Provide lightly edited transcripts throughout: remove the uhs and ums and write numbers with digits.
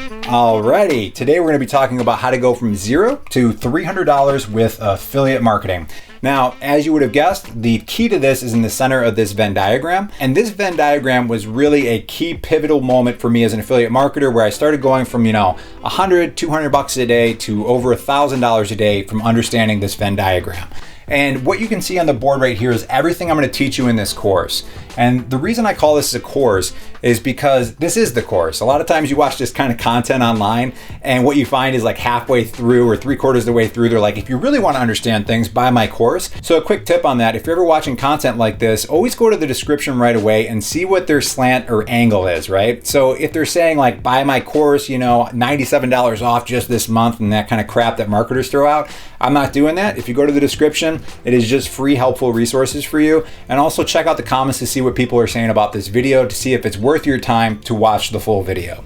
Alrighty, today we're going to be talking about how to go from $0 to $300 with affiliate marketing. Now, as you would have guessed, the key to this is in the center of this Venn diagram. And this Venn diagram was really a key pivotal moment for me as an affiliate marketer where I started going from, $100, $200 a day to over $1,000 a day from understanding this Venn diagram. And what you can see on the board right here is everything I'm going to teach you in this course. And the reason I call this a course is because this is the course. A lot of times you watch this kind of content online and what you find is like halfway through or 3/4 of the way through, they're like, if you really want to understand things, buy my course. So a quick tip on that, if you're ever watching content like this, always go to the description right away and see what their slant or angle is, right? So if they're saying like, buy my course, $97 off just this month and that kind of crap that marketers throw out, I'm not doing that. If you go to the description, it is just free, helpful resources for you. And also check out the comments to see what people are saying about this video to see if it's worth your time to watch the full video.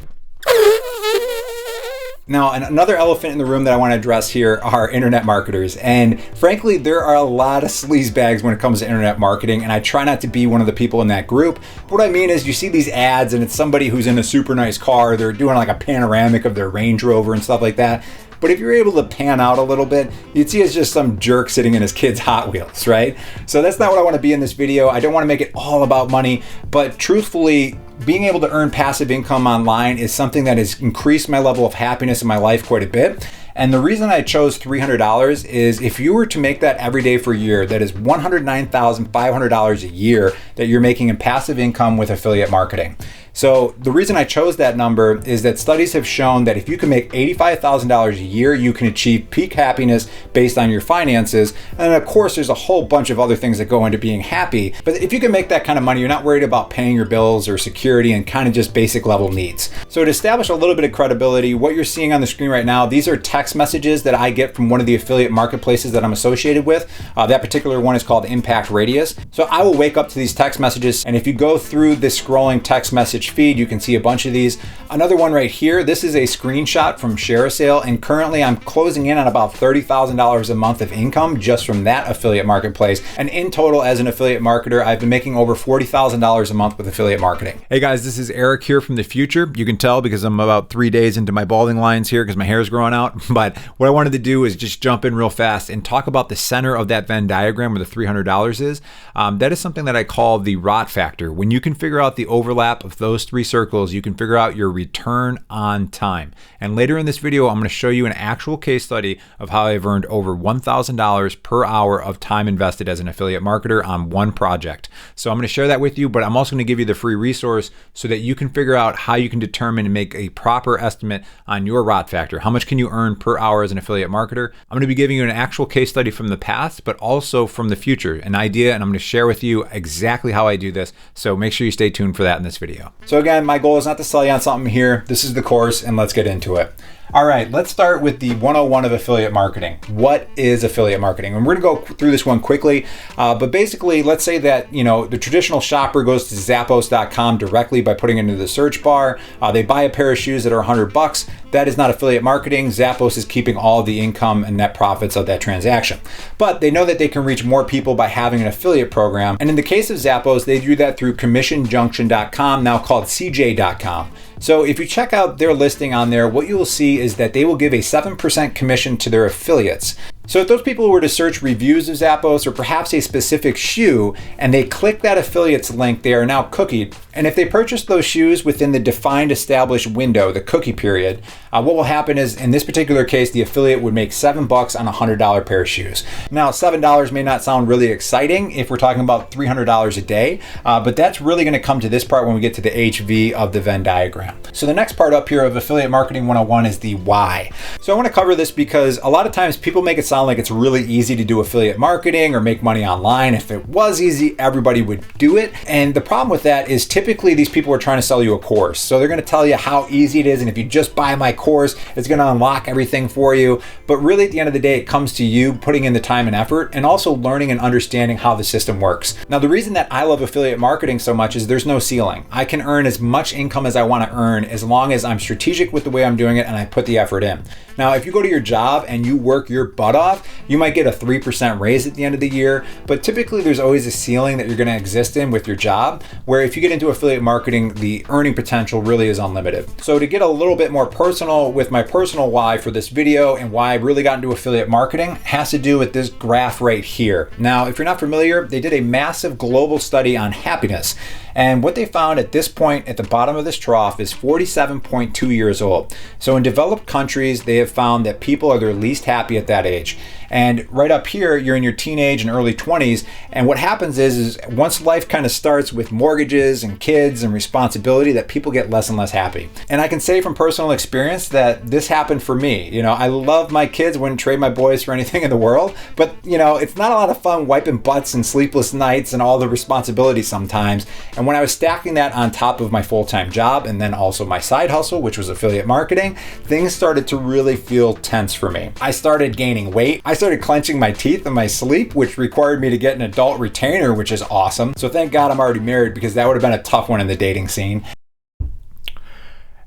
Now, another elephant in the room that I want to address here are internet marketers. And frankly, there are a lot of sleazebags when it comes to internet marketing, and I try not to be one of the people in that group. But what I mean is you see these ads and it's somebody who's in a super nice car, they're doing like a panoramic of their Range Rover and stuff like that. But if you're able to pan out a little bit, you'd see it's just some jerk sitting in his kid's Hot Wheels, right? So that's not what I want to be in this video. I don't want to make it all about money, but truthfully, being able to earn passive income online is something that has increased my level of happiness in my life quite a bit. And the reason I chose $300 is if you were to make that every day for a year, that is $109,500 a year that you're making in passive income with affiliate marketing. So the reason I chose that number is that studies have shown that if you can make $85,000 a year, you can achieve peak happiness based on your finances. And of course, there's a whole bunch of other things that go into being happy. But if you can make that kind of money, you're not worried about paying your bills or security and kind of just basic level needs. So to establish a little bit of credibility, what you're seeing on the screen right now, these are text messages that I get from one of the affiliate marketplaces that I'm associated with. That particular one is called Impact Radius. So I will wake up to these text messages, and if you go through this scrolling text message feed, you can see a bunch of these. Another one right here, this is a screenshot from ShareASale, and currently I'm closing in on about $30,000 a month of income just from that affiliate marketplace. And in total, as an affiliate marketer, I've been making over $40,000 a month with affiliate marketing. Hey guys, this is Eric here from the future. You can tell because I'm about 3 days into my balding lines here because my hair is growing out. But what I wanted to do is just jump in real fast and talk about the center of that Venn diagram where the $300 is. That is something that I call the rot factor. When you can figure out the overlap of those three circles, you can figure out your return on time. And later in this video, I'm going to show you an actual case study of how I've earned over $1,000 per hour of time invested as an affiliate marketer on one project. So I'm going to share that with you, but I'm also going to give you the free resource so that you can figure out how you can determine and make a proper estimate on your rot factor. How much can you earn per hour as an affiliate marketer? I'm going to be giving you an actual case study from the past, but also from the future, an idea, and I'm going to share with you exactly how I do this. So make sure you stay tuned for that in this video. So again, my goal is not to sell you on something here. This is the course, and let's get into it. All right, let's start with the 101 of affiliate marketing. What is affiliate marketing? And we're gonna go through this one quickly, but basically, let's say that the traditional shopper goes to Zappos.com directly by putting it into the search bar. They buy a pair of shoes that are $100. That is not affiliate marketing. Zappos is keeping all the income and net profits of that transaction. But they know that they can reach more people by having an affiliate program. And in the case of Zappos, they do that through CommissionJunction.com, now called CJ.com. So if you check out their listing on there, what you will see is that they will give a 7% commission to their affiliates. So if those people were to search reviews of Zappos or perhaps a specific shoe and they click that affiliate's link, they are now cookied. And if they purchase those shoes within the defined established window, the cookie period, what will happen is in this particular case, the affiliate would make $7 on a $100 pair of shoes. Now, $7 may not sound really exciting if we're talking about $300 a day, but that's really going to come to this part when we get to the HV of the Venn diagram. So the next part up here of Affiliate Marketing 101 is the why. So I want to cover this because a lot of times people make it sound like it's really easy to do affiliate marketing or make money online. If it was easy, everybody would do it. And the problem with that is typically these people are trying to sell you a course. So they're going to tell you how easy it is. And if you just buy my course, it's going to unlock everything for you. But really at the end of the day, it comes to you putting in the time and effort and also learning and understanding how the system works. Now, the reason that I love affiliate marketing so much is there's no ceiling. I can earn as much income as I want to earn as long as I'm strategic with the way I'm doing it and I put the effort in. Now, if you go to your job and you work your butt off, you might get a 3% raise at the end of the year, but typically there's always a ceiling that you're going to exist in with your job, where if you get into affiliate marketing, the earning potential really is unlimited. So to get a little bit more personal with my personal why for this video and why I really got into affiliate marketing has to do with this graph right here. Now, if you're not familiar, they did a massive global study on happiness. And what they found at this point at the bottom of this trough is 47.2 years old. So in developed countries, they have found that people are their least happy at that age. And right up here, you're in your teenage and early 20s. And what happens is once life kind of starts with mortgages and kids and responsibility, that people get less and less happy. And I can say from personal experience that this happened for me. You know, I love my kids, wouldn't trade my boys for anything in the world. But, you know, it's not a lot of fun wiping butts and sleepless nights and all the responsibility sometimes. And when I was stacking that on top of my full-time job and then also my side hustle, which was affiliate marketing, things started to really feel tense for me. I started gaining weight. I started clenching my teeth in my sleep, which required me to get an adult retainer, which is awesome. So thank God I'm already married, because that would have been a tough one in the dating scene.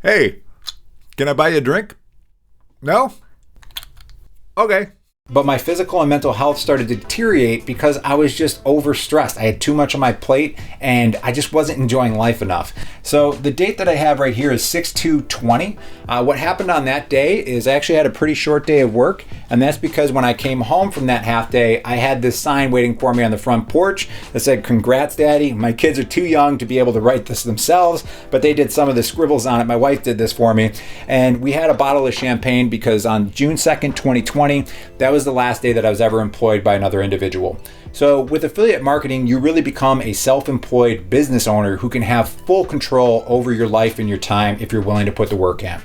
Hey, can I buy you a drink? No? Okay. But my physical and mental health started to deteriorate because I was just overstressed. I had too much on my plate and I just wasn't enjoying life enough. So the date that I have right here is 6/2/20. What happened on that day is I actually had a pretty short day of work, and that's because when I came home from that half day, I had this sign waiting for me on the front porch that said, "Congrats, Daddy." My kids are too young to be able to write this themselves, but they did some of the scribbles on it. My wife did this for me. And we had a bottle of champagne because on June 2nd, 2020, that was the last day that I was ever employed by another individual. So with affiliate marketing, you really become a self-employed business owner who can have full control over your life and your time if you're willing to put the work in.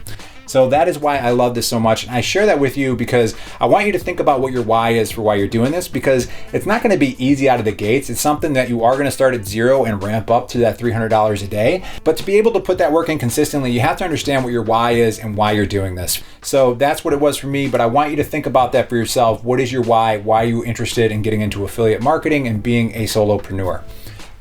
So that is why I love this so much. And I share that with you because I want you to think about what your why is for why you're doing this, because it's not going to be easy out of the gates. It's something that you are going to start at zero and ramp up to that $300 a day. But to be able to put that work in consistently, you have to understand what your why is and why you're doing this. So that's what it was for me. But I want you to think about that for yourself. What is your why? Why are you interested in getting into affiliate marketing and being a solopreneur?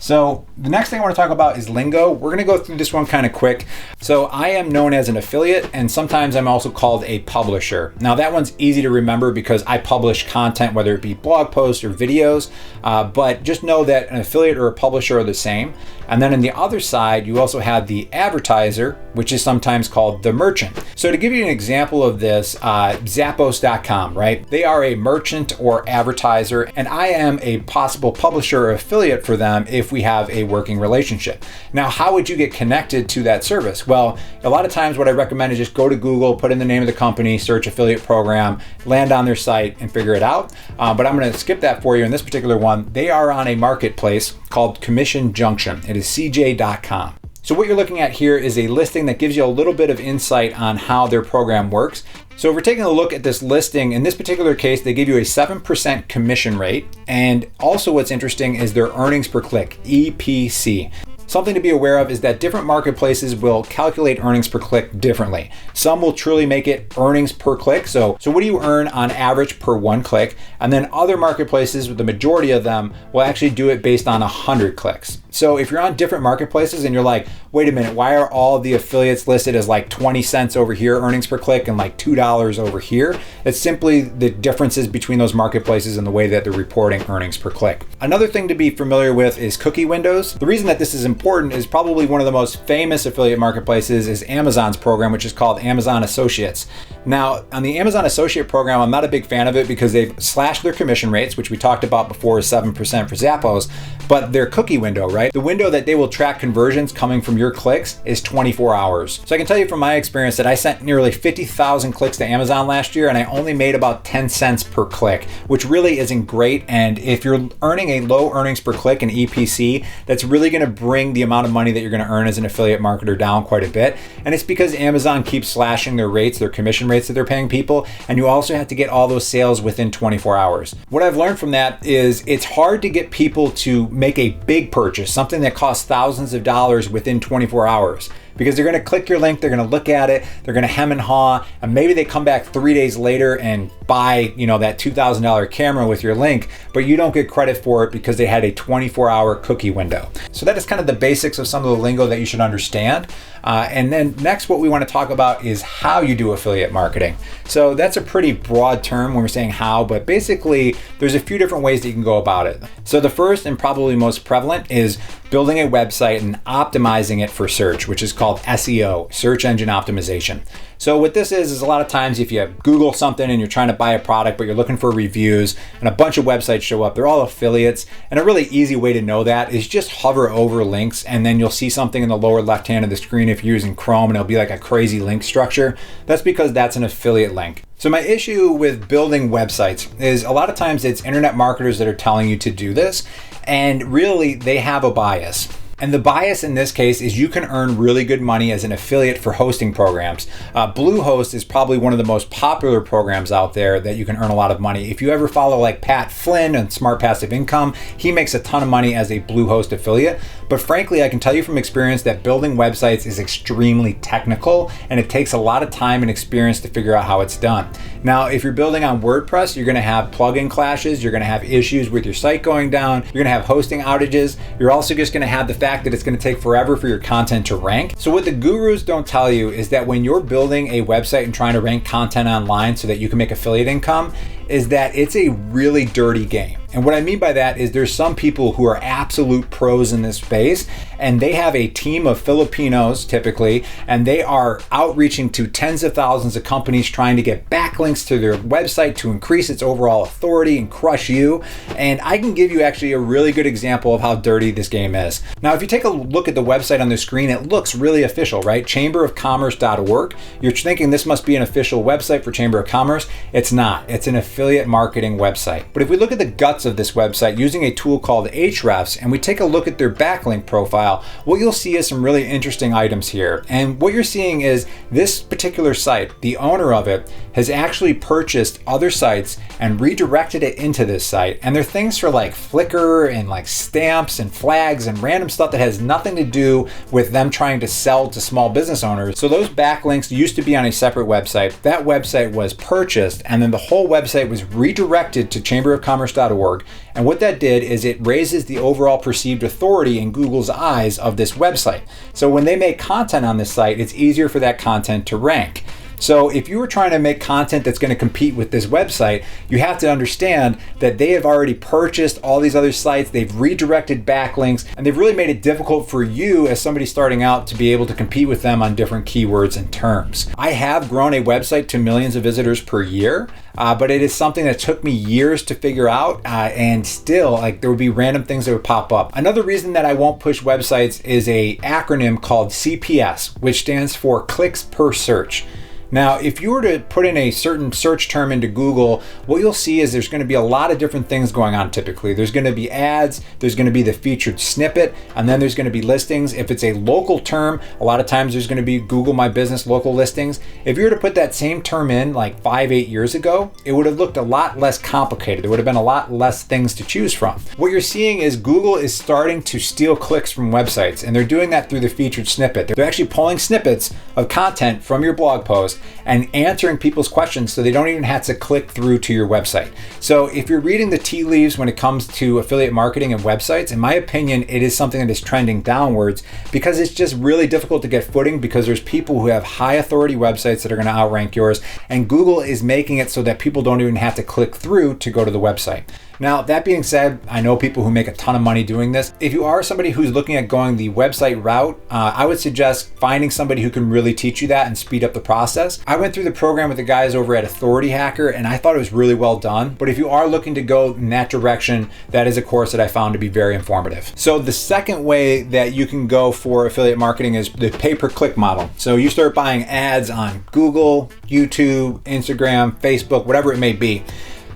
So the next thing I want to talk about is Lingo. We're going to go through this one kind of quick. So I am known as an affiliate, and sometimes I'm also called a publisher. Now that one's easy to remember because I publish content, whether it be blog posts or videos, but just know that an affiliate or a publisher are the same. And then on the other side, you also have the advertiser, which is sometimes called the merchant. So to give you an example of this, Zappos.com, right? They are a merchant or advertiser, and I am a possible publisher or affiliate for them if we have a working relationship. Now, how would you get connected to that service? Well, a lot of times what I recommend is just go to Google, put in the name of the company, search affiliate program, land on their site and figure it out. But I'm going to skip that for you in this particular one. They are on a marketplace called Commission Junction. It is cj.com. So what you're looking at here is a listing that gives you a little bit of insight on how their program works. So if we're taking a look at this listing, in this particular case, they give you a 7% commission rate. And also what's interesting is their earnings per click, EPC. Something to be aware of is that different marketplaces will calculate earnings per click differently. Some will truly make it earnings per click. So what do you earn on average per one click? And then other marketplaces, the majority of them, will actually do it based on 100 clicks. So if you're on different marketplaces and you're like, wait a minute, why are all the affiliates listed as like 20 cents over here earnings per click and like $2 over here? It's simply the differences between those marketplaces and the way that they're reporting earnings per click. Another thing to be familiar with is cookie windows. The reason that this is important is probably one of the most famous affiliate marketplaces is Amazon's program, which is called Amazon Associates. Now, on the Amazon Associate program, I'm not a big fan of it because they've slashed their commission rates, which we talked about before is 7% for Zappos, but their cookie window, right? The window that they will track conversions coming from your clicks is 24 hours. So I can tell you from my experience that I sent nearly 50,000 clicks to Amazon last year and I only made about 10 cents per click, which really isn't great. And if you're earning a low earnings per click in EPC, that's really going to bring the amount of money that you're going to earn as an affiliate marketer down quite a bit. And it's because Amazon keeps slashing their rates, their commission rates that they're paying people. And you also have to get all those sales within 24 hours. What I've learned from that is it's hard to get people to make a big purchase, something that costs thousands of dollars within 24 hours. because they're going to click your link, they're going to look at it, they're going to hem and haw, and maybe they come back 3 days later and buy, that $2,000 camera with your link, but you don't get credit for it because they had a 24-hour cookie window. So that is kind of the basics of some of the lingo that you should understand. And then next, what we want to talk about is how you do affiliate marketing. So that's a pretty broad term when we're saying how, but basically there's a few different ways that you can go about it. So the first and probably most prevalent is building a website and optimizing it for search, which is called SEO, search engine optimization. So what this is a lot of times if you Google something and you're trying to buy a product, but you're looking for reviews and a bunch of websites show up, they're all affiliates. And a really easy way to know that is just hover over links and then you'll see something in the lower left hand of the screen if you're using Chrome and it'll be like a crazy link structure. That's because that's an affiliate link. So my issue with building websites is a lot of times it's internet marketers that are telling you to do this, and really they have a bias. And the bias in this case is you can earn really good money as an affiliate for hosting programs. Bluehost is probably one of the most popular programs out there that you can earn a lot of money. If you ever follow like Pat Flynn and Smart Passive Income, he makes a ton of money as a Bluehost affiliate. But frankly, I can tell you from experience that building websites is extremely technical and it takes a lot of time and experience to figure out how it's done. Now, if you're building on WordPress, you're gonna have plugin clashes, you're gonna have issues with your site going down, you're gonna have hosting outages, you're also just gonna have the fact that it's gonna take forever for your content to rank. So what the gurus don't tell you is that when you're building a website and trying to rank content online so that you can make affiliate income, is that it's a really dirty game. And what I mean by that is there's some people who are absolute pros in this space and they have a team of Filipinos typically, and they are outreaching to tens of thousands of companies trying to get backlinks to their website to increase its overall authority and crush you. And I can give you actually a really good example of how dirty this game is. Now, if you take a look at the website on the screen, it looks really official, right? chamberofcommerce.org. You're thinking this must be an official website for Chamber of Commerce. It's not. It's an affiliate marketing website. But if we look at the guts of this website using a tool called Ahrefs and we take a look at their backlink profile, what you'll see is some really interesting items here. And what you're seeing is this particular site, the owner of it, has actually purchased other sites and redirected it into this site. And they're things for like Flickr and like stamps and flags and random stuff that has nothing to do with them trying to sell to small business owners. So those backlinks used to be on a separate website. That website was purchased and then the whole website was redirected to chamberofcommerce.org. And what that did is it raises the overall perceived authority in Google's eyes of this website. So when they make content on this site, it's easier for that content to rank. So if you were trying to make content that's going to compete with this website, you have to understand that they have already purchased all these other sites, they've redirected backlinks, and they've really made it difficult for you as somebody starting out to be able to compete with them on different keywords and terms. I have grown a website to millions of visitors per year, but it is something that took me years to figure out, and still, like, there would be random things that would pop up. Another reason that I won't push websites is a acronym called CPS, which stands for clicks per search. Now, if you were to put in a certain search term into Google, what you'll see is there's going to be a lot of different things going on typically. There's going to be ads, there's going to be the featured snippet, and then there's going to be listings. If it's a local term, a lot of times there's going to be Google My Business local listings. If you were to put that same term in like 5-8 years ago, it would have looked a lot less complicated. There would have been a lot less things to choose from. What you're seeing is Google is starting to steal clicks from websites, and they're doing that through the featured snippet. They're actually pulling snippets of content from your blog post and answering people's questions so they don't even have to click through to your website. So if you're reading the tea leaves when it comes to affiliate marketing and websites, in my opinion, it is something that is trending downwards because it's just really difficult to get footing because there's people who have high authority websites that are going to outrank yours, and Google is making it so that people don't even have to click through to go to the website. Now, that being said, I know people who make a ton of money doing this. If you are somebody who's looking at going the website route, I would suggest finding somebody who can really teach you that and speed up the process. I went through the program with the guys over at Authority Hacker, and I thought it was really well done. But if you are looking to go in that direction, that is a course that I found to be very informative. So the second way that you can go for affiliate marketing is the pay-per-click model. So you start buying ads on Google, YouTube, Instagram, Facebook, whatever it may be.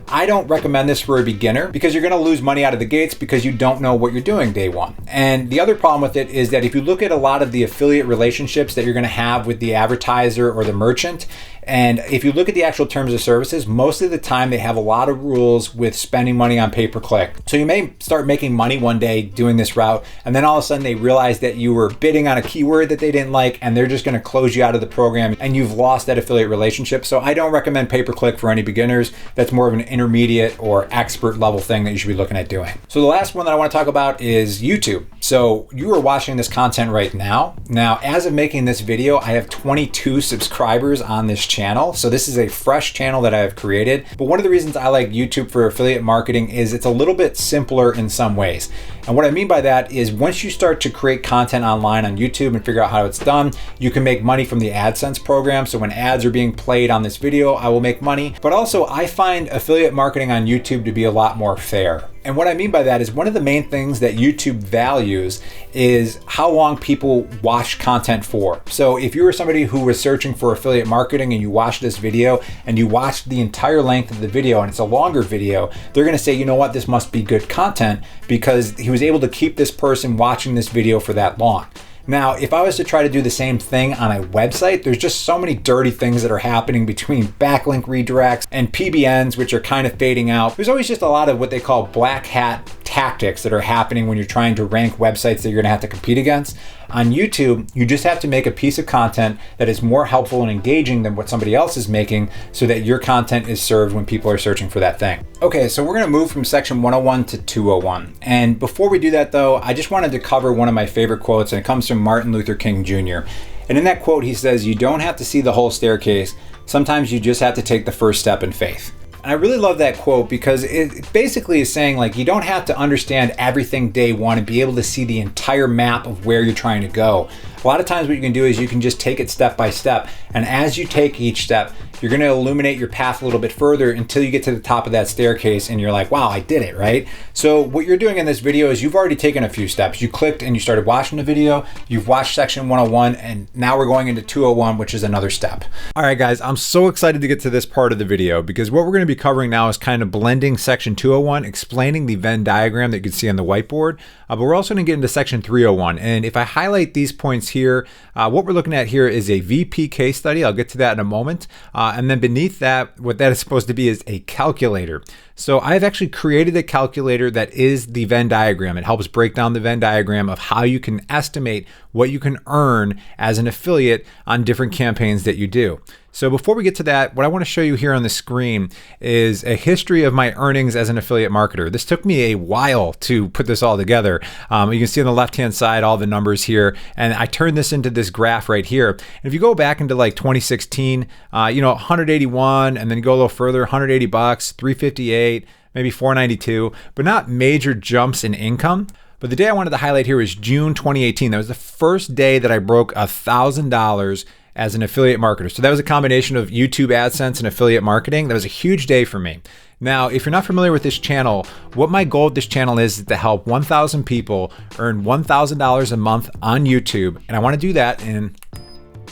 I don't recommend this for a beginner because you're going to lose money out of the gates because you don't know what you're doing day one. And the other problem with it is that if you look at a lot of the affiliate relationships that you're going to have with the advertiser or the merchant, and if you look at the actual terms of services, most of the time they have a lot of rules with spending money on pay-per-click. So you may start making money one day doing this route, and then all of a sudden they realize that you were bidding on a keyword that they didn't like, and they're just going to close you out of the program, and you've lost that affiliate relationship. So I don't recommend pay-per-click for any beginners. That's more of an intermediate or expert level thing that you should be looking at doing. So the last one that I want to talk about is YouTube. So you are watching this content right now. Now, as of making this video, I have 22 subscribers on this channel. So this is a fresh channel that I have created. But one of the reasons I like YouTube for affiliate marketing is it's a little bit simpler in some ways. And what I mean by that is once you start to create content online on YouTube and figure out how it's done, you can make money from the AdSense program. So when ads are being played on this video, I will make money. But also I find affiliate marketing on YouTube to be a lot more fair. And what I mean by that is one of the main things that YouTube values is how long people watch content for. So if you were somebody who was searching for affiliate marketing and you watched this video and you watched the entire length of the video and it's a longer video, they're going to say, you know what, this must be good content because he was able to keep this person watching this video for that long. Now, if I was to try to do the same thing on a website, there's just so many dirty things that are happening between backlink redirects and PBNs, which are kind of fading out. There's always just a lot of what they call black hat tactics that are happening when you're trying to rank websites that you're going to have to compete against. On YouTube, you just have to make a piece of content that is more helpful and engaging than what somebody else is making so that your content is served when people are searching for that thing. Okay, so we're going to move from section 101 to 201. And before we do that though, I just wanted to cover one of my favorite quotes, and it comes from Martin Luther King Jr. And in that quote, he says, "You don't have to see the whole staircase. Sometimes you just have to take the first step in faith." And I really love that quote because it basically is saying like you don't have to understand everything day one and be able to see the entire map of where you're trying to go. A lot of times what you can do is you can just take it step by step. And as you take each step, you're going to illuminate your path a little bit further until you get to the top of that staircase and you're like, wow, I did it, right? So what you're doing in this video is you've already taken a few steps. You clicked and you started watching the video. You've watched section 101 and now we're going into 201, which is another step. All right, guys, I'm so excited to get to this part of the video because what we're going to be covering now is kind of blending section 201, explaining the Venn diagram that you can see on the whiteboard. But we're also going to get into section 301. And if I highlight these points here, what we're looking at here is a VP case study. I'll get to that in a moment. And then beneath that, what that is supposed to be is a calculator. So I've actually created a calculator that is the Venn diagram. It helps break down the Venn diagram of how you can estimate what you can earn as an affiliate on different campaigns that you do. So before we get to that, what I want to show you here on the screen is a history of my earnings as an affiliate marketer. This took me a while to put this all together. You can see on the left-hand side all the numbers here, and I turned this into this graph right here. And if you go back into like 2016, 181, and then go a little further, 180 bucks, 358, maybe 492, but not major jumps in income. But the day I wanted to highlight here is June 2018. That was the first day that I broke $1,000 as an affiliate marketer. So that was a combination of YouTube AdSense and affiliate marketing. That was a huge day for me. Now, if you're not familiar with this channel, what my goal with this channel is to help 1,000 people earn $1,000 a month on YouTube. And I want to do that in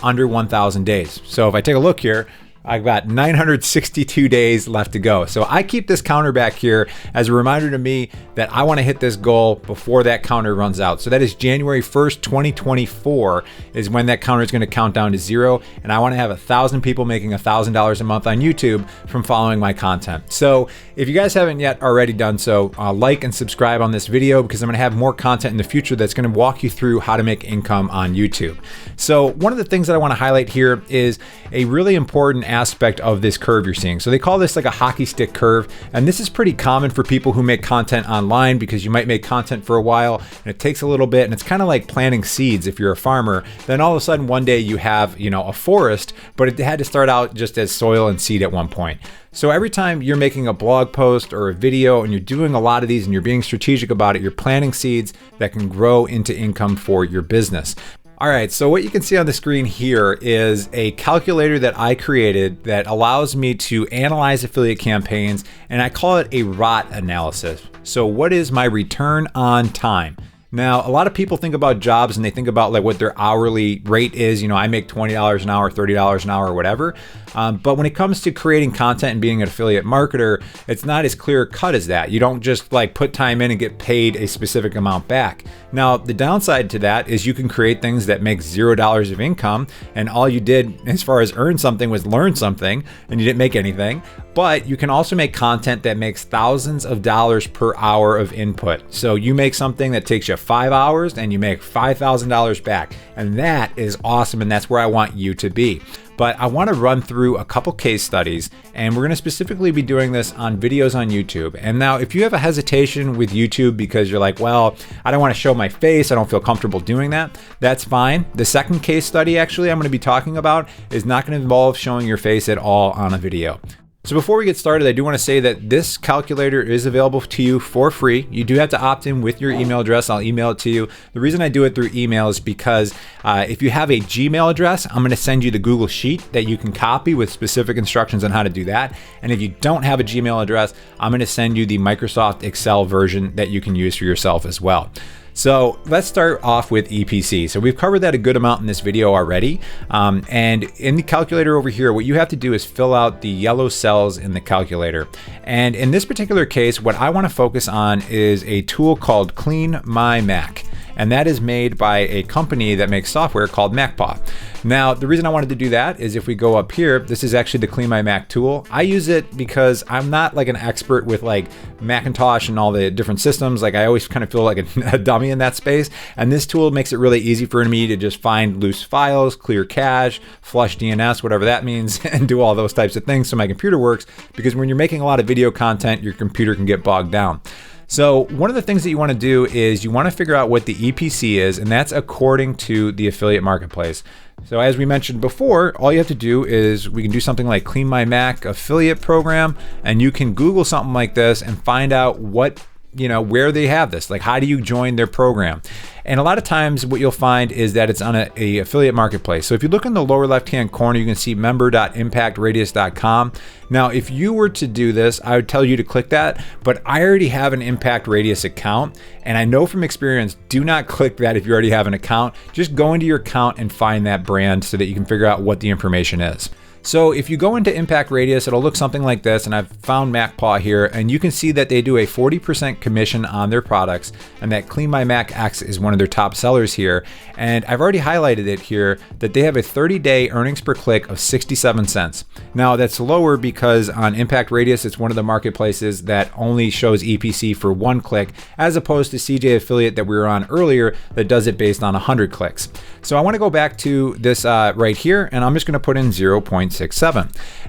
under 1,000 days. So if I take a look here, I've got 962 days left to go. So I keep this counter back here as a reminder to me that I want to hit this goal before that counter runs out. So that is January 1st, 2024 is when that counter is going to count down to 0. And I want to have 1,000 people making $1,000 a month on YouTube from following my content. So if you guys haven't yet already done so, like and subscribe on this video because I'm going to have more content in the future that's going to walk you through how to make income on YouTube. So one of the things that I want to highlight here is a really important aspect of this curve you're seeing. So they call this like a hockey stick curve. And this is pretty common for people who make content online because you might make content for a while and it takes a little bit. And it's kind of like planting seeds if you're a farmer. Then all of a sudden one day you have, a forest, but it had to start out just as soil and seed at one point. So every time you're making a blog post or a video and you're doing a lot of these and you're being strategic about it, you're planting seeds that can grow into income for your business. All right, so what you can see on the screen here is a calculator that I created that allows me to analyze affiliate campaigns, and I call it a ROT analysis. So what is my return on time? Now, a lot of people think about jobs and they think about like what their hourly rate is. You know, I make $20 an hour, $30 an hour, or whatever. But when it comes to creating content and being an affiliate marketer, it's not as clear cut as that. You don't just like put time in and get paid a specific amount back. Now, the downside to that is you can create things that make $0 of income, and all you did as far as earn something was learn something, and you didn't make anything. But you can also make content that makes thousands of dollars per hour of input. So you make something that takes you 5 hours and you make $5,000 back. And that is awesome. And that's where I want you to be. But I want to run through a couple case studies, and we're going to specifically be doing this on videos on YouTube. And now if you have a hesitation with YouTube because you're like, well, I don't want to show my face, I don't feel comfortable doing that, that's fine. The second case study actually I'm going to be talking about is not going to involve showing your face at all on a video. So before we get started, I do want to say that this calculator is available to you for free. You do have to opt in with your email address. I'll email it to you. The reason I do it through email is because if you have a Gmail address, I'm going to send you the Google Sheet that you can copy with specific instructions on how to do that. And if you don't have a Gmail address, I'm going to send you the Microsoft Excel version that you can use for yourself as well. So let's start off with EPC. So we've covered that a good amount in this video already. And in the calculator over here, what you have to do is fill out the yellow cells in the calculator. And in this particular case, what I want to focus on is a tool called Clean My Mac. And that is made by a company that makes software called MacPaw. Now, the reason I wanted to do that is if we go up here, this is actually the Clean My Mac tool. I use it because I'm not like an expert with like Macintosh and all the different systems. Like I always kind of feel like a dummy in that space. And this tool makes it really easy for me to just find loose files, clear cache, flush DNS, whatever that means, and do all those types of things so my computer works. Because when you're making a lot of video content, your computer can get bogged down. So one of the things that you want to do is you want to figure out what the EPC is, and that's according to the affiliate marketplace. So as we mentioned before, all you have to do is we can do something like Clean My Mac affiliate program, and you can Google something like this and find out what, you know, where they have this, like how do you join their program? And a lot of times what you'll find is that it's on a affiliate marketplace. So if you look in the lower left-hand corner, you can see member.impactradius.com. Now, if you were to do this, I would tell you to click that, but I already have an Impact Radius account. And I know from experience, do not click that if you already have an account. Just go into your account and find that brand so that you can figure out what the information is. So if you go into Impact Radius, it'll look something like this, and I've found MacPaw here, and you can see that they do a 40% commission on their products, and that Clean My Mac X is one of their top sellers here. And I've already highlighted it here that they have a 30-day earnings per click of 67 cents. Now that's lower because on Impact Radius, it's one of the marketplaces that only shows EPC for 1 click, as opposed to CJ Affiliate that we were on earlier that does it based on 100 clicks. So I want to go back to this right here, and I'm just going to put in 0.67.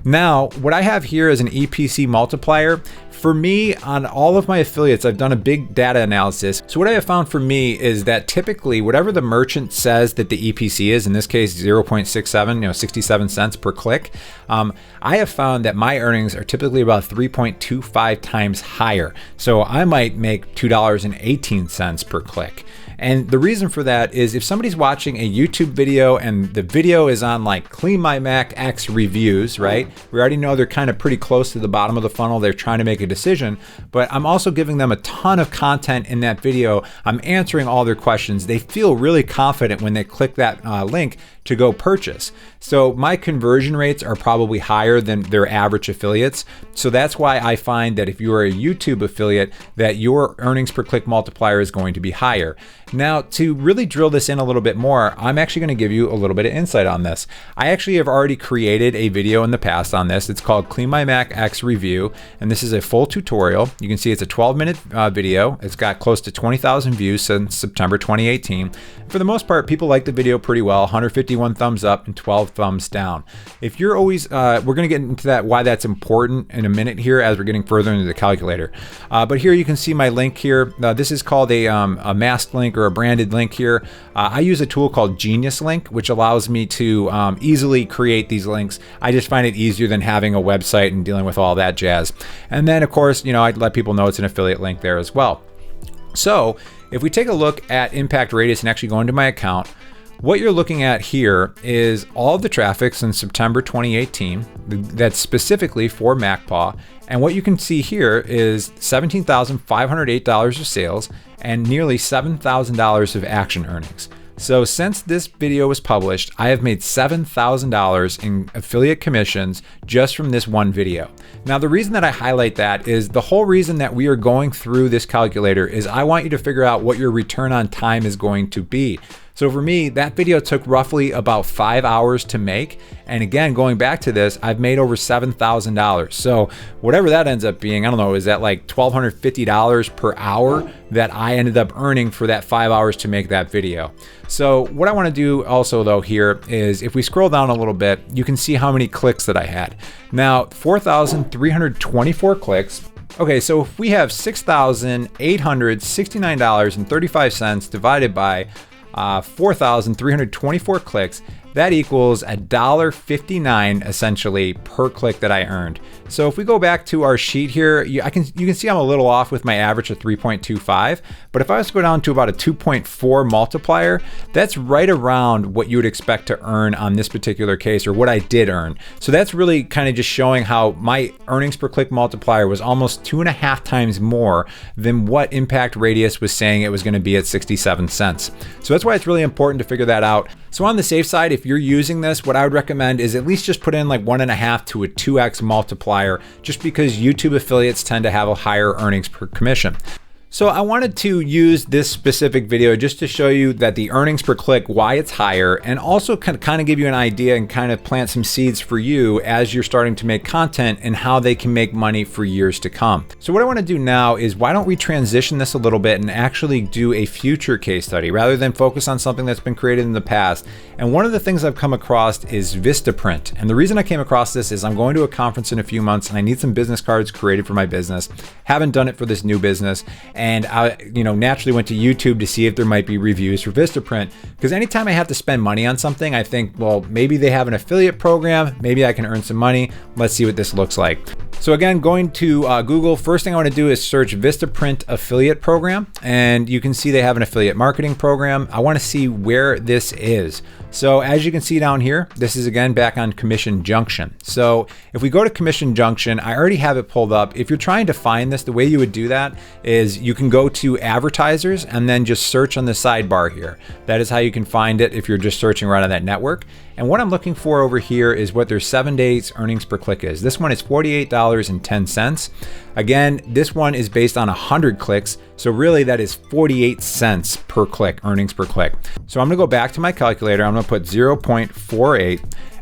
Now, what I have here is an EPC multiplier. For me, on all of my affiliates, I've done a big data analysis. So what I have found for me is that typically whatever the merchant says that the EPC is, in this case 0.67, 67 cents per click, I have found that my earnings are typically about 3.25 times higher. So I might make $2.18 per click. And the reason for that is if somebody's watching a YouTube video and the video is on like Clean My Mac X reviews, right? We already know they're kind of pretty close to the bottom of the funnel. They're trying to make a decision, but I'm also giving them a ton of content in that video. I'm answering all their questions. They feel really confident when they click that link to go purchase. So my conversion rates are probably higher than their average affiliates. So that's why I find that if you are a YouTube affiliate, that your earnings per click multiplier is going to be higher. Now, to really drill this in a little bit more, I'm actually going to give you a little bit of insight on this. I actually have already created a video in the past on this. It's called Clean My Mac X Review, and this is a full tutorial. You can see it's a 12-minute video. It's got close to 20,000 views since September 2018. For the most part, people like the video pretty well, 151 thumbs up and 12 thumbs down. If you're always, we're going to get into that, why that's important in a minute here as we're getting further into the calculator. But here you can see my link here. This is called a masked link or a branded link here. I use a tool called Genius Link, which allows me to easily create these links. I just find it easier than having a website and dealing with all that jazz. And then of course, I'd let people know it's an affiliate link there as well. So if we take a look at Impact Radius and actually go into my account, What you're looking at here is all of the traffic since September 2018 that's specifically for MacPaw. And what you can see here is $17,508 of sales and nearly $7,000 of action earnings. So since this video was published, I have made $7,000 in affiliate commissions just from this one video. Now, the reason that I highlight that is the whole reason that we are going through this calculator is I want you to figure out what your return on time is going to be. So for me, that video took roughly about 5 hours to make. And again, going back to this, I've made over $7,000. So whatever that ends up being, I don't know, is that like $1,250 per hour that I ended up earning for that 5 hours to make that video. So what I want to do also though here is if we scroll down a little bit, you can see how many clicks that I had. Now, 4,324 clicks. Okay, so if we have $6,869.35 divided by 4,324 clicks, that equals $1.59 essentially per click that I earned. So if we go back to our sheet here, you can see I'm a little off with my average of 3.25, but if I was to go down to about a 2.4 multiplier, that's right around what you would expect to earn on this particular case, or what I did earn. So that's really kind of just showing how my earnings per click multiplier was almost 2.5 times more than what Impact Radius was saying it was going to be at 67 cents. So that's why it's really important to figure that out. So on the safe side, if you're using this, what I would recommend is at least just put in like 1.5 to a 2x multiplier, just because YouTube affiliates tend to have a higher earnings per commission. So I wanted to use this specific video just to show you that the earnings per click, why it's higher, and also kind of give you an idea and kind of plant some seeds for you as you're starting to make content and how they can make money for years to come. So what I want to do now is, why don't we transition this a little bit and actually do a future case study rather than focus on something that's been created in the past. And one of the things I've come across is VistaPrint. And the reason I came across this is I'm going to a conference in a few months and I need some business cards created for my business. Haven't done it for this new business. And I, naturally went to YouTube to see if there might be reviews for VistaPrint, because anytime I have to spend money on something, I think, well, maybe they have an affiliate program, maybe I can earn some money. Let's see what this looks like. So again, going to Google, first thing I want to do is search VistaPrint affiliate program, and you can see they have an affiliate marketing program. I want to see where this is. So as you can see down here, this is again back on Commission Junction. So if we go to Commission Junction, I already have it pulled up. If you're trying to find this, the way you would do that is you can go to advertisers and then just search on the sidebar here. That is how you can find it if you're just searching right on that network. And what I'm looking for over here is what their 7 days earnings per click is. This one is $48.10. Again, this one is based on 100 clicks. So really that is 48 cents per click, earnings per click. So I'm gonna go back to my calculator. I'm gonna put 0.48.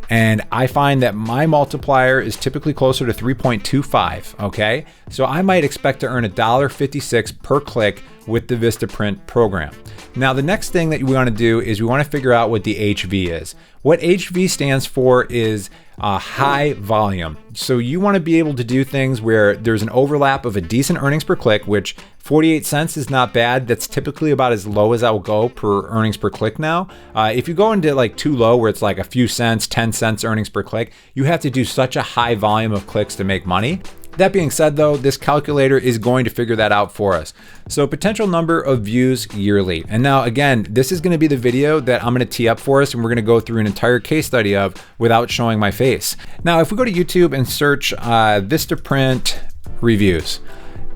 And I find that my multiplier is typically closer to 3.25, okay? So I might expect to earn $1.56 per click with the VistaPrint program. Now, the next thing that we want to do is we want to figure out what the HV is. What HV stands for is high volume. So you want to be able to do things where there's an overlap of a decent earnings per click, which 48 cents is not bad. That's typically about as low as I will go per earnings per click now. If you go into like too low, where it's like a few cents, 10 cents earnings per click, you have to do such a high volume of clicks to make money. That being said though, this calculator is going to figure that out for us. So potential number of views yearly. And now again, this is going to be the video that I'm going to tee up for us, and we're going to go through an entire case study of without showing my face. Now, if we go to YouTube and search VistaPrint reviews,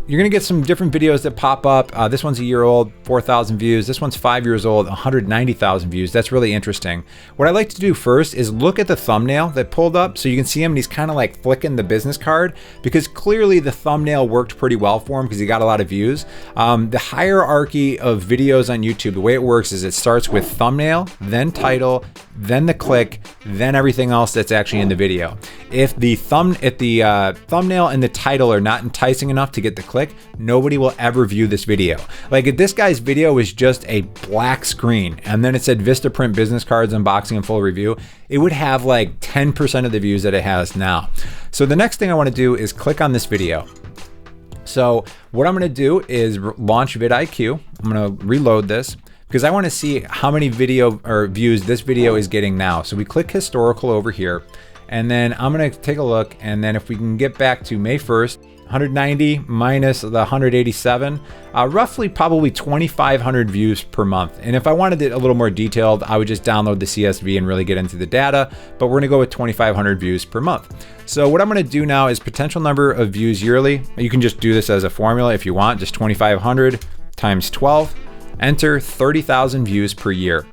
you're gonna get some different videos that pop up. This one's a year old, 4,000 views. This one's 5 years old, 190,000 views. That's really interesting. What I like to do first is look at the thumbnail that pulled up, so you can see him and he's kind of like flicking the business card, because clearly the thumbnail worked pretty well for him because he got a lot of views. The hierarchy of videos on YouTube, the way it works is it starts with thumbnail, then title, then the click, then everything else that's actually in the video. If the thumbnail and the title are not enticing enough to get the click, nobody will ever view this video. Like if this guy's video was just a black screen and then it said VistaPrint business cards unboxing and full review, it would have like 10% of the views that it has now. So the next thing I want to do is click on this video. So what I'm going to do is launch VidIQ. I'm going to reload this, because I want to see how many video or views this video is getting now. So we click historical over here, And then I'm gonna take a look, and then if we can get back to May 1st, 190 minus the 187, roughly probably 2,500 views per month. And if I wanted it a little more detailed, I would just download the CSV and really get into the data, but we're gonna go with 2,500 views per month. So what I'm gonna do now is potential number of views yearly. You can just do this as a formula if you want, just 2,500 times 12, enter 30,000 views per year.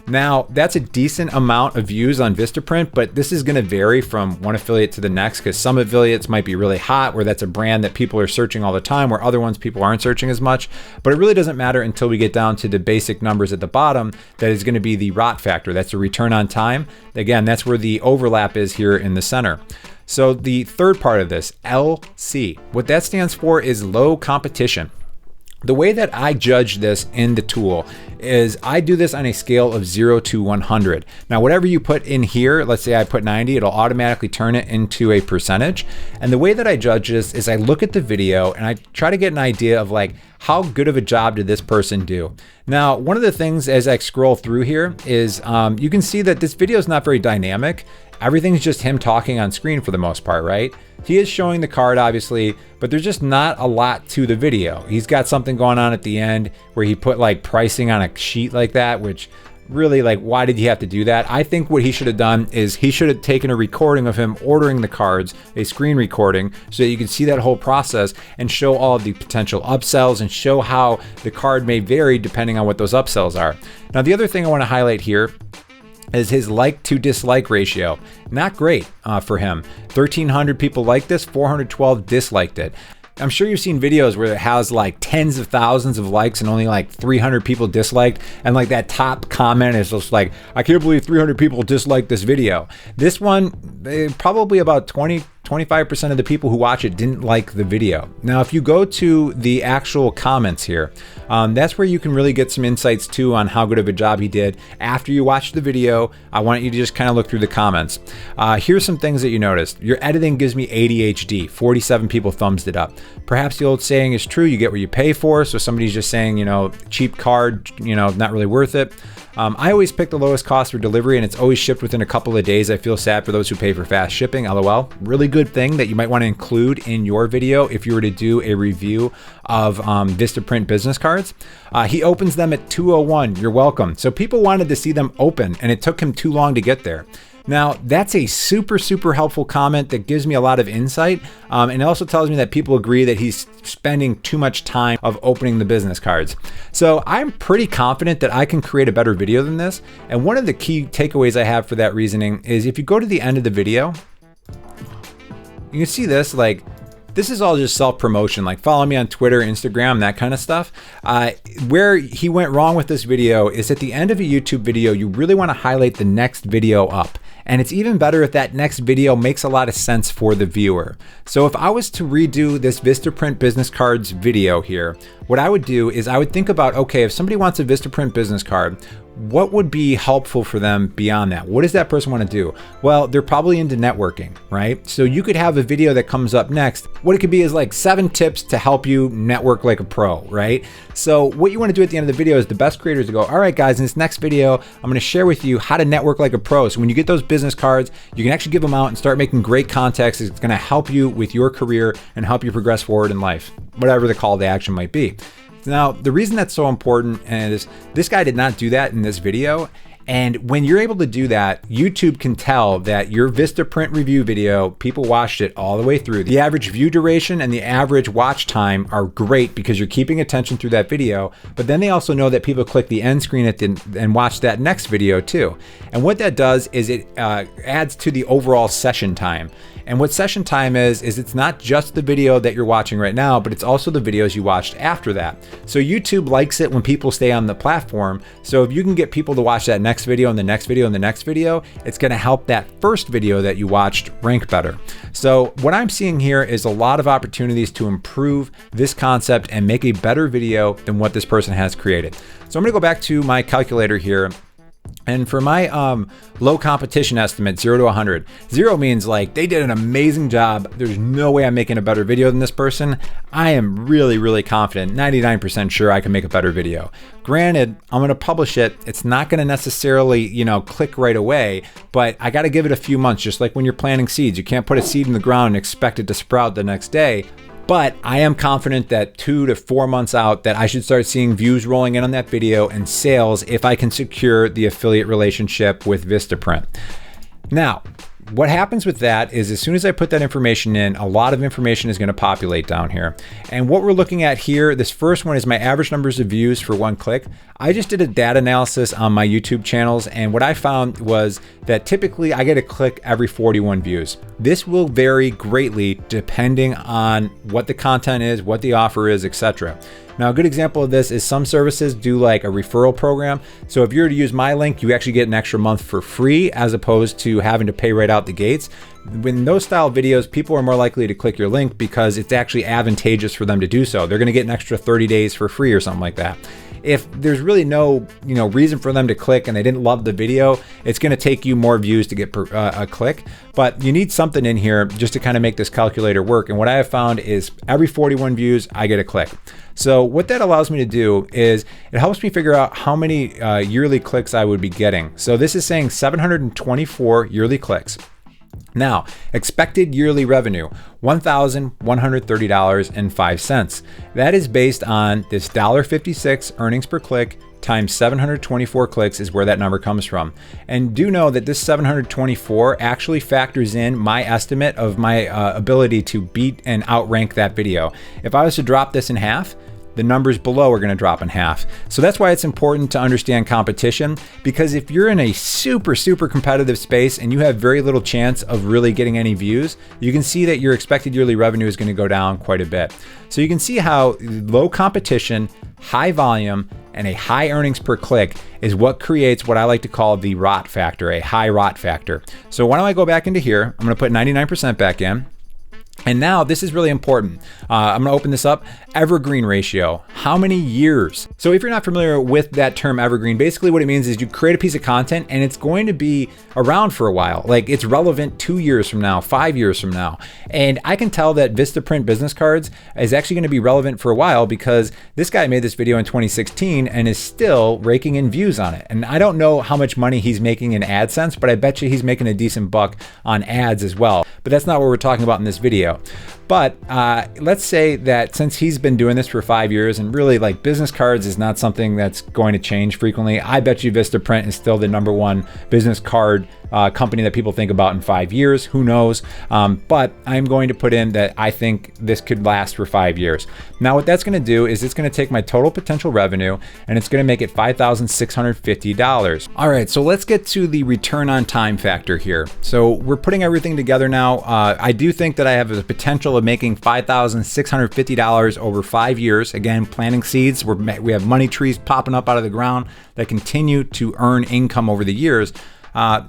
Now, that's a decent amount of views on VistaPrint, but this is gonna vary from one affiliate to the next, because some affiliates might be really hot, where that's a brand that people are searching all the time, where other ones people aren't searching as much. But it really doesn't matter until we get down to the basic numbers at the bottom. That is gonna be the ROT factor. That's the return on time. Again, that's where the overlap is here in the center. So the third part of this, LC, what that stands for is low competition. The way that I judge this in the tool is I do this on a scale of 0 to 100. Now, whatever you put in here, let's say I put 90, it'll automatically turn it into a percentage. And the way that I judge this is I look at the video and I try to get an idea of like, how good of a job did this person do? Now, one of the things as I scroll through here is you can see that this video is not very dynamic. Everything's just him talking on screen for the most part, right? He is showing the card, obviously, but there's just not a lot to the video. He's got something going on at the end where he put like pricing on a sheet like that, which really, like, why did he have to do that? I think what he should have done is he should have taken a recording of him ordering the cards, a screen recording, so that you can see that whole process and show all of the potential upsells and show how the card may vary depending on what those upsells are. Now, the other thing I want to highlight here is his like to dislike ratio. Not great for him. 1,300 people liked this, 412 disliked it. I'm sure you've seen videos where it has like tens of thousands of likes and only like 300 people disliked, and like that top comment is just like, I can't believe 300 people disliked this video. This one, probably about 25% of the people who watch it didn't like the video. Now, if you go to the actual comments here, that's where you can really get some insights too on how good of a job he did. After you watch the video, I want you to just kind of look through the comments. Here's some things that you noticed. Your editing gives me ADHD. 47 people thumbs it up. Perhaps the old saying is true, you get what you pay for. So somebody's just saying, you know, cheap card, you know, not really worth it. I always pick the lowest cost for delivery, and it's always shipped within a couple of days. I feel sad for those who pay for fast shipping, LOL. Really good thing that you might want to include in your video if you were to do a review of VistaPrint business cards. He opens them at 2:01. You're welcome. So people wanted to see them open, and it took him too long to get there. Now, that's a super, super helpful comment that gives me a lot of insight. And it also tells me that people agree that he's spending too much time of opening the business cards. So I'm pretty confident that I can create a better video than this. And one of the key takeaways I have for that reasoning is if you go to the end of the video, you can see this, like, this is all just self-promotion, like follow me on Twitter, Instagram, that kind of stuff. Where he went wrong with this video is at the end of a YouTube video, you really want to highlight the next video up. And it's even better if that next video makes a lot of sense for the viewer. So if I was to redo this VistaPrint business cards video here, what I would do is I would think about, okay, if somebody wants a VistaPrint business card, what would be helpful for them beyond that? What does that person want to do? Well, they're probably into networking, right? So you could have a video that comes up next. What it could be is like 7 tips to help you network like a pro, right? So what you want to do at the end of the video is the best creators to go, all right, guys, in this next video, I'm going to share with you how to network like a pro. So when you get those business cards, you can actually give them out and start making great contacts. It's going to help you with your career and help you progress forward in life, whatever the call to action might be. Now, the reason that's so important is this guy did not do that in this video. And when you're able to do that, YouTube can tell that your VistaPrint review video, people watched it all the way through. The average view duration and the average watch time are great because you're keeping attention through that video. But then they also know that people click the end screen and watch that next video too. And what that does is it adds to the overall session time. And what session time is it's not just the video that you're watching right now, but it's also the videos you watched after that. So YouTube likes it when people stay on the platform. So if you can get people to watch that next video and the next video and the next video, it's going to help that first video that you watched rank better. So what I'm seeing here is a lot of opportunities to improve this concept and make a better video than what this person has created. So I'm going to go back to my calculator here. And for my low competition estimate, 0 to 100, 0 means like they did an amazing job. There's no way I'm making a better video than this person. I am really, really confident, 99% sure I can make a better video. Granted, I'm going to publish it. It's not going to necessarily, click right away, but I got to give it a few months, just like when you're planting seeds. You can't put a seed in the ground and expect it to sprout the next day. But I am confident that 2 to 4 months out that I should start seeing views rolling in on that video and sales if I can secure the affiliate relationship with VistaPrint. Now, what happens with that is as soon as I put that information in, a lot of information is going to populate down here. And what we're looking at here, this first one is my average numbers of views for one click. I just did a data analysis on my YouTube channels, and what I found was that typically I get a click every 41 views. This will vary greatly depending on what the content is, what the offer is, etc. Now, a good example of this is some services do like a referral program. So if you were to use my link, you actually get an extra month for free as opposed to having to pay right out the gates. In those style videos, people are more likely to click your link because it's actually advantageous for them to do so. They're going to get an extra 30 days for free or something like that. If there's really no reason for them to click and they didn't love the video, it's going to take you more views to get a click. But you need something in here just to kind of make this calculator work. And what I have found is every 41 views, I get a click. So what that allows me to do is it helps me figure out how many yearly clicks I would be getting. So this is saying 724 yearly clicks. Now, expected yearly revenue, $1,130.05. That is based on this $1.56 earnings per click times 724 clicks is where that number comes from. And do know that this 724 actually factors in my estimate of my ability to beat and outrank that video. If I was to drop this in half, the numbers below are going to drop in half. So that's why it's important to understand competition, because if you're in a super, super competitive space and you have very little chance of really getting any views, you can see that your expected yearly revenue is going to go down quite a bit. So you can see how low competition, high volume, and a high earnings per click is what creates what I like to call the ROT factor, a high ROT factor. So why don't I go back into here? I'm going to put 99% back in. And now this is really important. I'm going to open this up. Evergreen ratio. How many years? So if you're not familiar with that term evergreen, basically what it means is you create a piece of content and it's going to be around for a while. Like it's relevant 2 years from now, 5 years from now. And I can tell that VistaPrint business cards is actually going to be relevant for a while because this guy made this video in 2016 and is still raking in views on it. And I don't know how much money he's making in AdSense, but I bet you he's making a decent buck on ads as well. But that's not what we're talking about in this video. But let's say that since he's been doing this for 5 years and really like business cards is not something that's going to change frequently, I bet you VistaPrint is still the #1 business card company that people think about in 5 years. Who knows? But I'm going to put in that I think this could last for 5 years. Now what that's going to do is it's going to take my total potential revenue and it's going to make it $5,650. All right, so let's get to the return on time factor here. So we're putting everything together now. I do think that I have the potential of making $5,650 over 5 years. Again, planting seeds, we have money trees popping up out of the ground that continue to earn income over the years.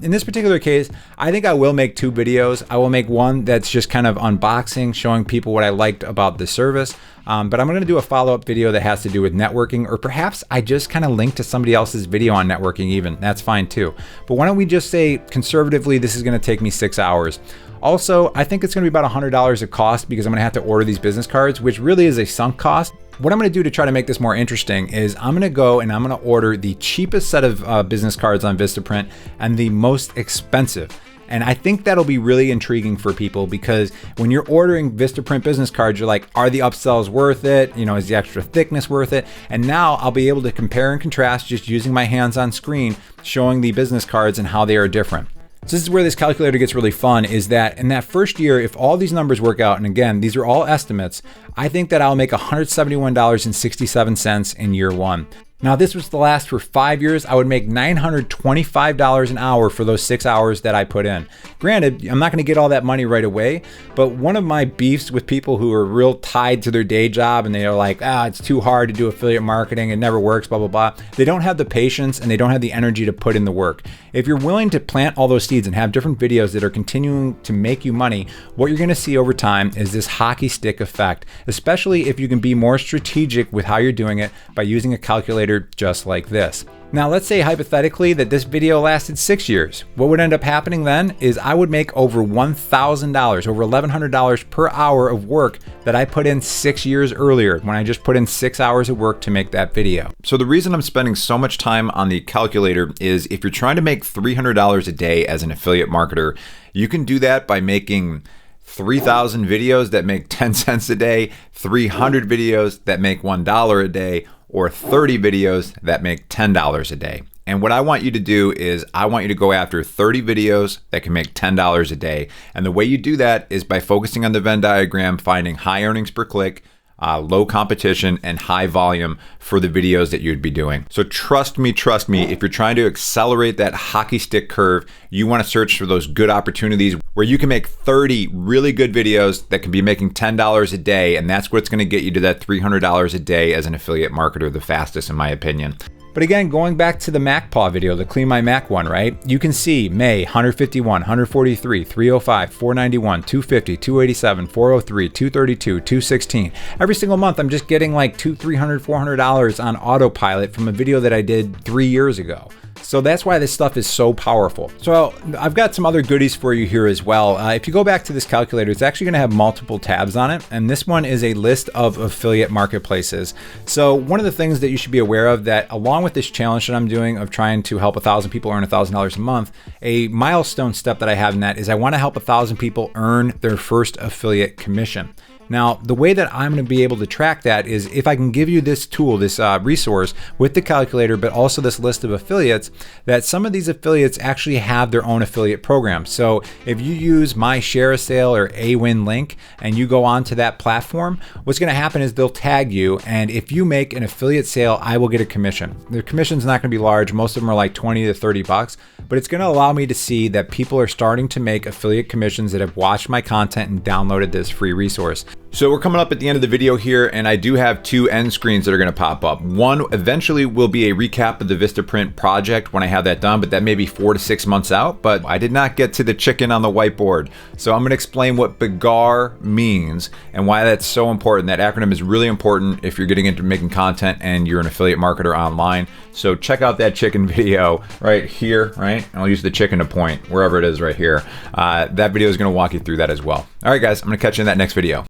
In this particular case, I think I will make 2 videos. I will make one that's just kind of unboxing, showing people what I liked about the service. But I'm going to do a follow-up video that has to do with networking, or perhaps I just kind of link to somebody else's video on networking even. That's fine too. But why don't we just say conservatively, this is going to take me 6 hours. Also, I think it's going to be about $100 of cost because I'm going to have to order these business cards, which really is a sunk cost. What I'm going to do to try to make this more interesting is I'm going to go and I'm going to order the cheapest set of business cards on VistaPrint and the most expensive. And I think that'll be really intriguing for people because when you're ordering VistaPrint business cards, you're like, are the upsells worth it? Is the extra thickness worth it? And now I'll be able to compare and contrast just using my hands on screen, showing the business cards and how they are different. So this is where this calculator gets really fun, is that in that first year, if all these numbers work out, and again, these are all estimates, I think that I'll make $171.67 in year 1. Now, if this was to last for 5 years, I would make $925 an hour for those 6 hours that I put in. Granted, I'm not going to get all that money right away, but one of my beefs with people who are real tied to their day job and they are like, it's too hard to do affiliate marketing, it never works, blah, blah, blah. They don't have the patience and they don't have the energy to put in the work. If you're willing to plant all those seeds and have different videos that are continuing to make you money, what you're going to see over time is this hockey stick effect, especially if you can be more strategic with how you're doing it by using a calculator calculator just like this. Now let's say hypothetically that this video lasted 6 years. What would end up happening then is I would make over $1,000, over $1,100 per hour of work that I put in 6 years earlier when I just put in 6 hours of work to make that video. So the reason I'm spending so much time on the calculator is if you're trying to make $300 a day as an affiliate marketer, you can do that by making 3,000 videos that make 10 cents a day, 300 videos that make $1 a day, or 30 videos that make $10 a day. And what I want you to do is I want you to go after 30 videos that can make $10 a day. And the way you do that is by focusing on the Venn diagram, finding high earnings per click, low competition, and high volume for the videos that you'd be doing. So trust me, if you're trying to accelerate that hockey stick curve, you want to search for those good opportunities where you can make 30 really good videos that can be making $10 a day, and that's what's going to get you to that $300 a day as an affiliate marketer the fastest, in my opinion. But again, going back to the Mac Paw video, the Clean My Mac one, right? You can see May, 151, 143, 305, 491, 250, 287, 403, 232, 216. Every single month, I'm just getting like $200, $300, $400 on autopilot from a video that I did 3 years ago. So that's why this stuff is so powerful. So I've got some other goodies for you here as well. If you go back to this calculator, it's actually going to have multiple tabs on it. And this one is a list of affiliate marketplaces. So one of the things that you should be aware of that along with this challenge that I'm doing of trying to help 1,000 people earn $1,000 a month, a milestone step that I have in that is I want to help 1,000 people earn their first affiliate commission. Now, the way that I'm going to be able to track that is if I can give you this tool, this resource with the calculator, but also this list of affiliates, that some of these affiliates actually have their own affiliate program. So if you use my Share a Sale or AWin link and you go onto that platform, what's going to happen is they'll tag you. And if you make an affiliate sale, I will get a commission. The commission's not going to be large. Most of them are like 20 to 30 bucks, but it's going to allow me to see that people are starting to make affiliate commissions that have watched my content and downloaded this free resource. So we're coming up at the end of the video here, and I do have 2 end screens that are going to pop up. One eventually will be a recap of the VistaPrint project when I have that done, but that may be 4 to 6 months out, but I did not get to the chicken on the whiteboard. So I'm going to explain what BGAAR means and why that's so important. That acronym is really important if you're getting into making content and you're an affiliate marketer online. So check out that chicken video right here, right? I'll use the chicken to point wherever it is right here. That video is going to walk you through that as well. All right, guys, I'm going to catch you in that next video.